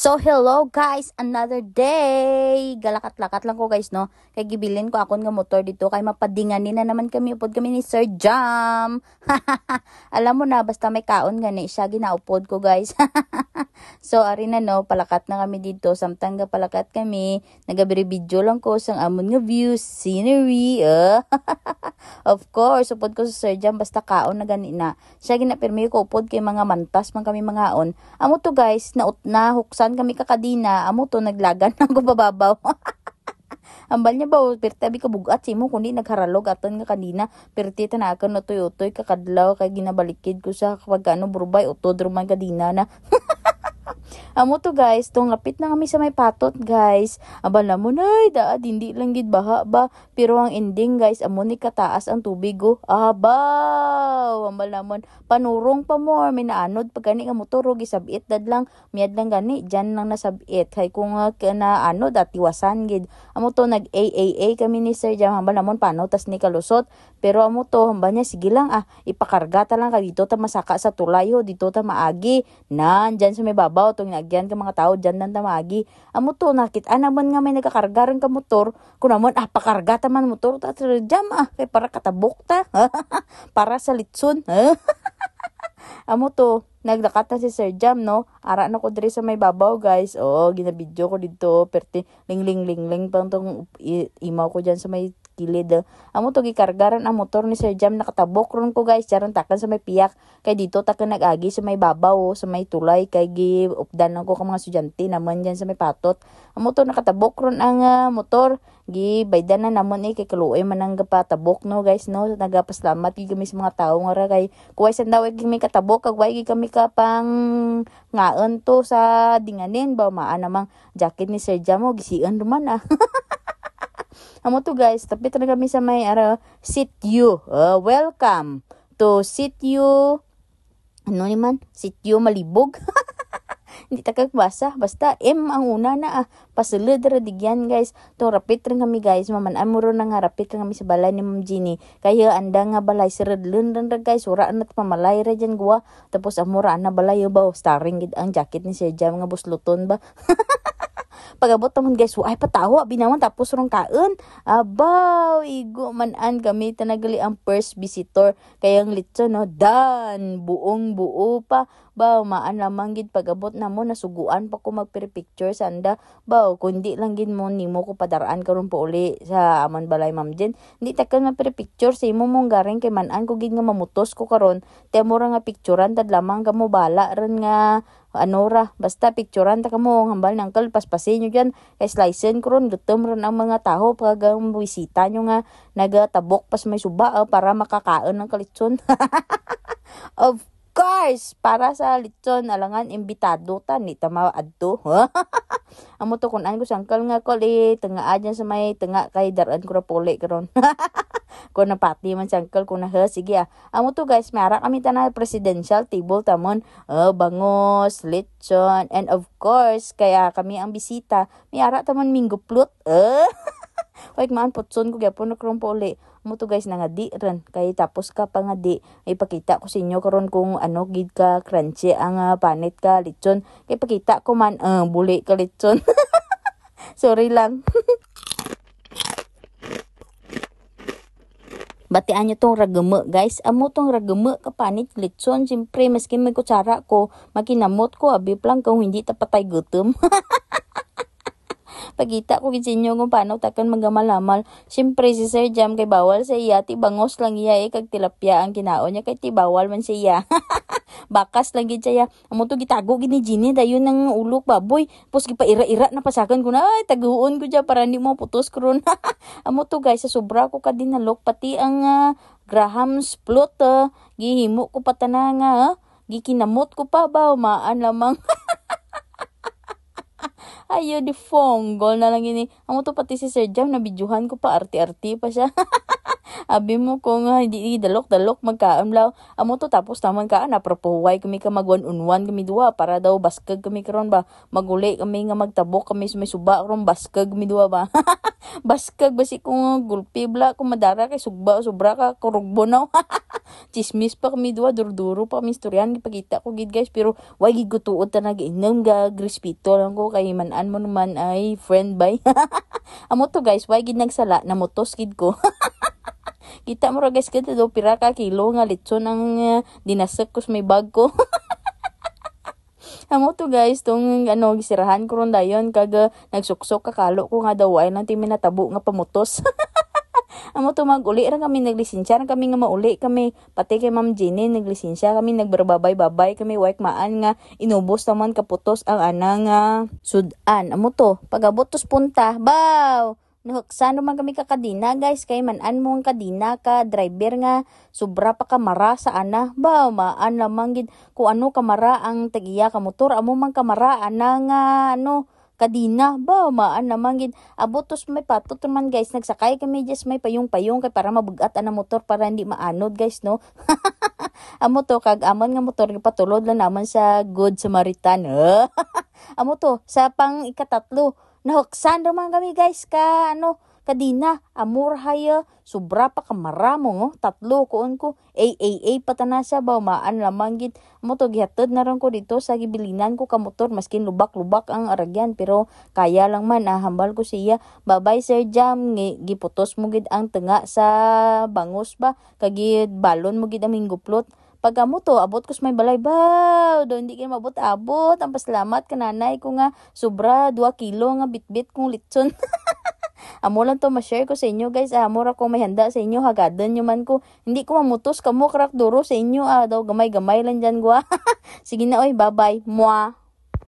So, hello guys! Another day! Galakat-lakat lang ko guys, no? Kay gibilin ko akon nga motor dito. Kay mapadinganin na naman kami. Upod kami ni Sir Jam. Alam mo na, basta may kaon gani siya, ginaupod ko guys. So, ari na no, palakat na kami dito. Samtang ga palakat kami. Nagabiri video lang ko sang amon nga views, scenery. Of course, upod ko sa Sir Jam. Basta kaon na gani na. Siya ginapirmi ko upod kay mga mantas man kami mga on. Amo to guys, na huksan kami kakadina, amo to naglagan ng bababaw. Ambal niya ba, pertabi ka bugat simo kundi nagharalog aton nga kanina, perti tanakan no toy kakadlaw kay ginabalikid ko sa kapag ano burbay utod ruman kadina na. Amo to guys, tong lapit na kami sa may patot guys. Abala mo nay, daad hindi lang gid baha ba, pero ang ending guys, amo ni kataas ang tubig go. Abaw, ambal namon panurong pa mo, may naanod pag gani nga motor og isabit dadlang, miad lang gani diyan lang nasabit. Hay kung na ano dati wasan gid. Amo to nag AAA kami ni Sir Jam, ambal namon pano tas ni kalusot. Pero amo to hamba niya sige lang ipakarga ta lang ka dito ta masaka sa tulay ho, dito ta maagi. Diyan sa may babaw tong nagyan ka mga tao dyan nang tamagi. Amo to nakita naman nga may nagakarga rin ka motor. Kung naman pakarga ta man motor ta Jam kay para katabok ta. Para sa litson. Amo to naglakat na si Sir Jam no. Ara na ko diri sa may babaw guys. Ginabidyo ko dito perti ling pang tong imaw ko dyan sa may kilid. Amo to gikargaran ang motor ni Sir Jam nakatabok ron ko guys. Charon takan sa may piyak. Kay dito takan nag-agi sa may babaw sa may tulay kay gi-updan ko ka mga estudyante naman dyan sa may patot. Amo to nakatabok ron ang motor. Baydan na namon kay kaluoy man ang gapatabok no guys no. Nagapaslamat gi kami sa mga tawo nga kay kuway sandaw kami katabok kag way kami ka pang ngaon to sa dinganin ba maan namang jacket ni Sir Jam mo gisian duman Amo to guys, tapit na kami sa may Sit You. Welcome to Sit You. Ano naman? Sit You Malibog. Hindi ta kagbasa. Basta M ang una na pasulod radigyan guys. To rapit rin kami guys. Maman amuro na nga rapit rin kami sa balay ni Ma'am Jeannie. Kaya anda nga balay siradlun rin guys. Uraan at pamalay ra dyan guwa. Tapos amura na balay ba. Starring ang jacket ni Sir Jam nga busluton ba. Pagabot naman guys, ay patawa, binawan tapos rong kaon. Abaw, igo manan kami tanagali ang first visitor. Kaya ang litson, no, dan, buong buo pa. Baw, maan lamang gid pagabot na mo, nasuguan pa ko magpire-picture sanda. Baw, kundi lang gid mo, nimo ko padaraan karon po uli sa aman balay Ma'am Jen. Hindi takan magpire-picture sa imo mong garing kay manan ko gid nga mamutos ko karon. Temura nga picturean tad lamang kamo bala ren nga anora basta picturean ta kamo hambal ng uncle paspasin nyo dyan kay slicen ko ron gutom ron ang mga tao pag bisita nyo nga nagatabok pas may suba para makakaon ng kalitson. Of course para sa litson alangan imbitado ta ni ta maadto. Amo to kun an ko sangkal nga kol tenga adyan sa may tenga kay daran ko ra puli karon. Kung napati man sangkal kung sige Amo to guys, may ara kami tanan presidential table tamon. Bangos, lechon, and of course, kaya kami ang bisita. May ara tamon minggo plot. Wait man, putson ko gyapon na krong puli. Amo to guys, nangadi ran. Kaya tapos ka pangadi. Ay pakita ko sa inyo karon kung ano gid ka crunchy ang panit ka lechon. Kay pakita ko man, buli ka lechon. Sorry lang. Batian nyo tong ragame guys. Amo tong ragame kapanit litson. Siyempre maski may kutsara ko, makinamot ko abi lang kung hindi tapatay gutom. Pagita ko kinsinyo kung paano takan magamalamal. Siyempre si Sir Jam kay bawal sa iya. Bangos lang iya kag tilapia ang kinaon niya kay bawal man sa iya. Bakas lang gid siya. Amo to gitago gid ni Jeannie dayon ng ulok baboy. Pos gipaira-ira na pasakan ko na ay taguon ko dya para hindi mo putos karon. Amo to guys sa sobra ko kadinalok pati ang Graham's plot gihimo ko patana nga gikinamot ko pa ba maan lamang. Ayo di fonggol na lang ini. Amo to pati si Sir Jam na bidyuhan ko pa arti-arti pa siya. Abi mo ko nga hindi dalok-dalok magkaan law. Amo to tapos naman kaan apropohay kami ka mag one on one kami duha para daw baskag kami karon ba. Maguli kami nga magtabok kami sa may suba karon baskag kami duha ba. Baskag basi ko nga gulpi bla kung madara kay sugba sobra ka kurugbo na. Chismis pa kami duha durduro pa kami istoryan gipakita ko gid guys pero why gid ko tuod ta nagiinom ga grispito lang ko kay manan mo naman ay friend by. Amo to guys why gid nagsala na motos gid ko. Kita mo ra guys kita do pira ka kilo nga litson ang dinasak ko sa may bag ko. Amo to guys tong gisirahan ko ron dayon kag nagsuksok kakalo ko nga daw ay lang timi natabo nga pamutos. Amo to maguli ra kami naglisensya ra kami nga mauli kami pati kay Ma'am Jenny naglisensya kami nagbarbabay-babay kami wake maan nga inubos naman kaputos ang anang sudan. Amo to pagabot tos punta baw nahuksan naman kami kakadina guys kay manan mo ang kadina ka driver nga sobra pa kamara sa ana ba maan lamang gid kung ano kamara ang tagiya ka motor amo man kamara ana nga kadina ba maan naman gid abot tos may patot man guys nagsakay kami just may payong-payong kay para mabugat ang motor para hindi maanod guys no. Amo to kag amon nga motor patulod lang naman sa Good Samaritan. Amo to sa pang ikatatlo nahuksan naman kami guys ka kadina amor haya sobra pa kamaramo no tatlo kuon ko patanasa ba maan lamang gid mo to gihatod na ron ko dito sa gibilinan ko ka motor maskin lubak-lubak ang aragyan pero kaya lang man hambal ko siya babay Sir Jam giputos mo gid ang tenga sa bangus ba kagid balon mo gid aming guplot pagka mo to, abot ko sa may balay, baw, do hindi kayo mabot-abot, ang pasalamat ka nanay ko nga, sobra, 2 kilo nga bit-bit kong litson. Amo lang to ma-share ko sa inyo guys, amo ra ko may handa sa inyo, hagadan nyo man ko, hindi ko mamutos kamo, krak duro sa inyo, daw gamay-gamay lang dyan gwa. Sige na oy, bye-bye, mua.